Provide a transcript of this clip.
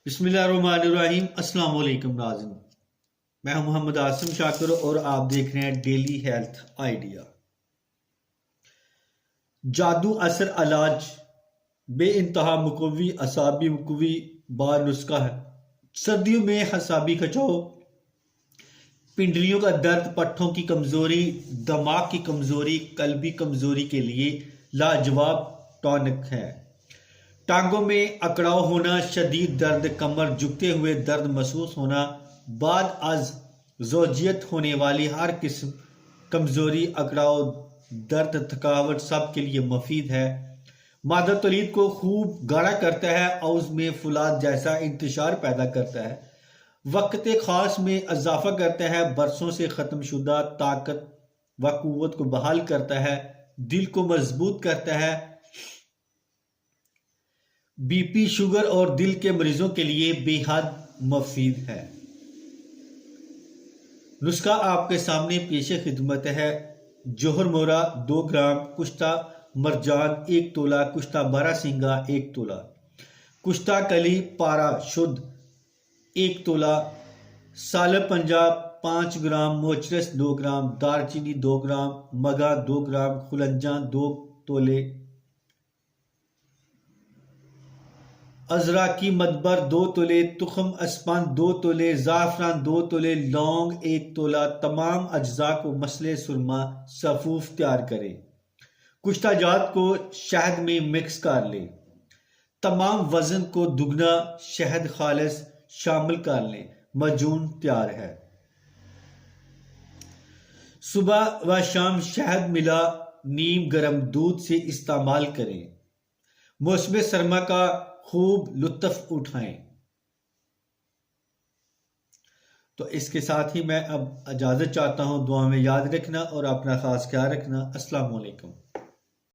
بسم اللہ الرحمن الرحیم۔ السلام علیکم ناظرین، میں ہوں محمد عاصم شاکر اور آپ دیکھ رہے ہیں ڈیلی ہیلتھ آئیڈیا۔ جادو اثر علاج بے انتہا مقوی اعصابی مقوی بار نسخہ ہے۔ سردیوں میں اعصابی کھچاؤ، پنڈلیوں کا درد، پٹھوں کی کمزوری، دماغ کی کمزوری، قلبی کمزوری کے لیے لاجواب ٹونک ہے۔ ٹانگوں میں اکڑاؤ ہونا، شدید درد، کمر جھکتے ہوئے درد محسوس ہونا، بعد از زوجیت ہونے والی ہر قسم کمزوری، اکڑاؤ، درد، تھکاوٹ سب کے لیے مفید ہے۔ مادہ تولید کو خوب گاڑھا کرتا ہے، عوض میں فولاد جیسا انتشار پیدا کرتا ہے، وقت خاص میں اضافہ کرتا ہے، برسوں سے ختم شدہ طاقت و قوت کو بحال کرتا ہے، دل کو مضبوط کرتا ہے، بی پی، شوگر اور دل کے مریضوں کے لیے بے حد مفید ہے۔ نسخہ آپ کے سامنے پیش خدمت ہے۔ جوہر مورا 2 گرام، کشتہ مرجان 1 تولہ، کشتہ بارہ سنگا 1 تولہ، کشتہ کلی پارا شدھ 1 تولہ، سالب پنجاب 5 گرام، موچرس 2 گرام، دار چینی 2 گرام، مگا 2 گرام، خلنجاں 2 تولے، ازراکی مدبر 2 تولے، تخم اسپن 2 تولے، زعفران 2 تولے، لونگ 1 تولہ۔ تمام اجزاء کو مسلے سرما صفوف تیار کریں۔ کشتہ جات کو شہد میں مکس کر لیں۔ تمام وزن کو دگنا شہد خالص شامل کر لیں۔ معجون تیار ہے۔ صبح و شام شہد ملا نیم گرم دودھ سے استعمال کریں۔ موسم سرما کا خوب لطف اٹھائیں۔ تو اس کے ساتھ ہی میں اب اجازت چاہتا ہوں۔ دعا میں یاد رکھنا اور اپنا خاص خیال رکھنا۔ السلام علیکم۔